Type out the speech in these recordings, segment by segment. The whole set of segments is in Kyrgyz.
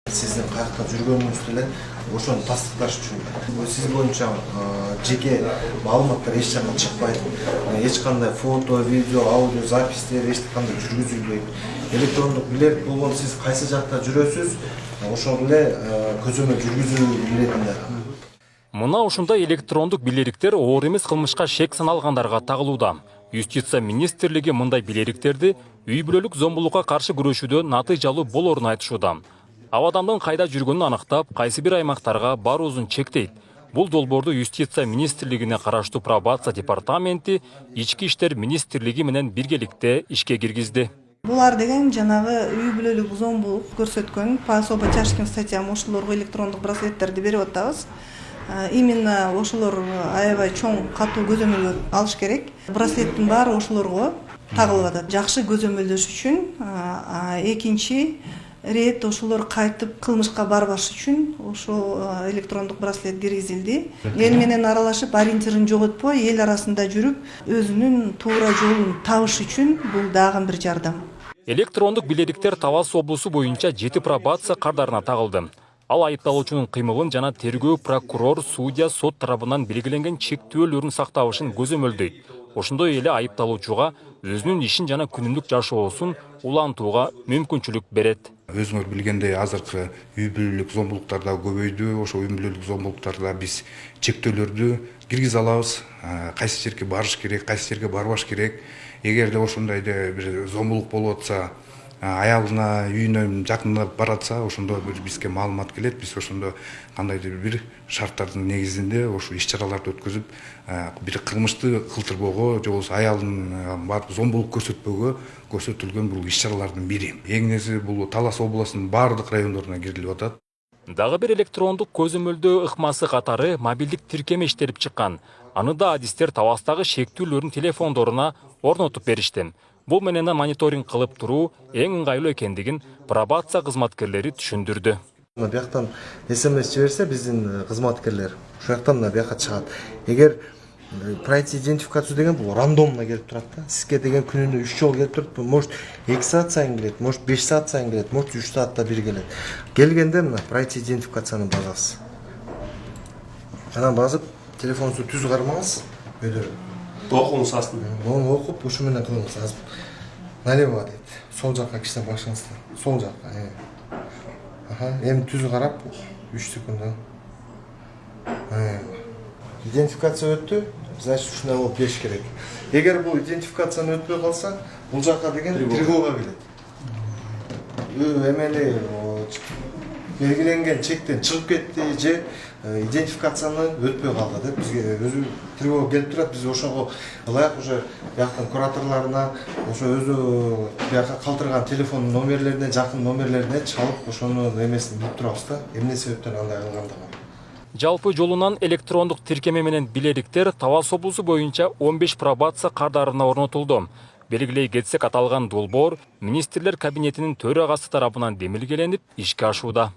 Сиздин каякта жүргөнүңүздү эле ошону тастыкташ үчүн сиз боюнча жеке маалыматтар эч жакка чыкпайт. Эч кандай фото, видео, аудио запистер эч кандай жүргүзүлбөйт. Электрондук билет болгон сиз кайсы жакта жүрөсүз, ошол эле көзөмөл жүргүзүлө билетинде. Мына ушундай электрондук билеріктер оор эмес кылмышка шек саналгандарга тагылууда. Юстиция министрлиги мындай билериктерди үй бүлөлүк зомбулукка каршы күрөшүүдө натыйжалуу болоорун айтышууда. Ал адамдын кайда жүргөнүн анықтап, кайсы бир аймактарга баруусун чектейт. Бул долбоорду Юстиция министрлигине караштуу пробация департаменти Ички иштер министрлиги менен биргеликте ишке киргизди. Булар деген жанагы үй бүлөлүк зомбулук көрсөткөн по особо тяжким статьям ошолорго электрондук браслеттерди берип атабыз. Именно ошолор аябай чоң катуу көзөмөлгө алыш керек. Браслеттин баары ошолорго тагылып атат. Жакшы көзөмөлдөш үчүн, экинчи рет ошолор кайтып кылмышка барбаш үчүн ошол электрондук браслет киргизилди. Эл менен аралашып, ориентирин жоготпой, эл арасында жүрүп, өзүнүн туура жолун табыш үчүн бул дагы бир жардам. Электрондук билеріктер Талас облусу боюнча 7 пробация кардарына тагылды. Ал айыпталуучунун кыймылын жана тергөө, прокурор, судья, сот тарабынан белгиленген чектөөлөрүн сактабышын көзөмөлдөйт. Ошондой эле айыпталуучуга өзүнүн ишин жана күнүмдүк жашоосун улантууга мүмкүнчүлүк берет. Өзүңөр билгендей, азыркы үй бүлөлүк зомбулуктар да көбөйдү. Ошо үй бүлөлүк зомбулуктарда биз чектөөлөрдү киргизе алабыз. Кайсы жерге барыш керек, кайсы жерге барбаш керек. Эгерде ошондой бир зомбулук болуп атса, аялына, үйүнө жакындап баратса, ошондо бизге маалымат келет. Биз ошондо кандайдыр бир шарттардын негизинде ошо иш-чараларды өткөзүп, бир кылмышты кылтырбоого, же болбосо аялын барып зомбулук көрсөтпөөгө көрсөтүлгөн бул иш-чаралардын бири. Эң негизи бул Талас облусунун баардык райондоруна кирилип атат. Дагы бир электрондук көзөмөлдөө ыкмасы катары мобилдик тиркеме иштелип чыккан. Аны да адистер Таластагы шектүүлөрдүн телефондоруна орнотуп беришти. Бул менен мониторинг кылып туруу эң ыңгайлуу экендигин пробация кызматкерлери түшүндүрдү. Бияктан СМС жиберсе биздин кызматкерлер ошол жактан бияка чыгат. Эгер пройти идентификацию деген бул рандомно келип турат да. Сизге деген күнүнө 3 жолу келип турат. Может 2 саат сайын келет, может 5 саат сайын келет, может 3 саатта бир келет. Келгенде мына пройти идентификацияны басасыз. Анан басып телефонуңузду түз кармаңыз, өйдө Окуңуз астын. Onu окуп, ушу менен кылыңыз. Азып налево дейт. Сол жакка кичине башыңызды. Сол жакка. Эми түз карап 3 секунда. Идентификация өттү. Значит, ушундай болуп бериш керек. Эгер бул идентификацияны өтпөй калса, бул жакка деген тревога келет. Эмели белгиленген чектен чыгып кетти же идентификацияны өтпөй калды деп бизге өзү тревога келип турат. Биз ошого ылайык уже бияктын кураторлоруна, ошо өзү бияка калтырган телефон номерлерине, жакын номерлерине чалып, ошону эмесин билип турабыз да. Эмне себептен андай кылгандыгын. Жалпы жолунан электрондук тиркеме менен билеріктер Талас облусу боюнча 15 пробация кардарына орнотулду. Белгилей кетсек, аталган долбоор министрлер кабинетинин төрагасы тарабынан демилгеленип ишке ашууда.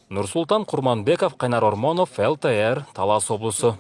Нурсултан Курманбеков, Кайнар Ормонов, ЛТР, Талас облусу.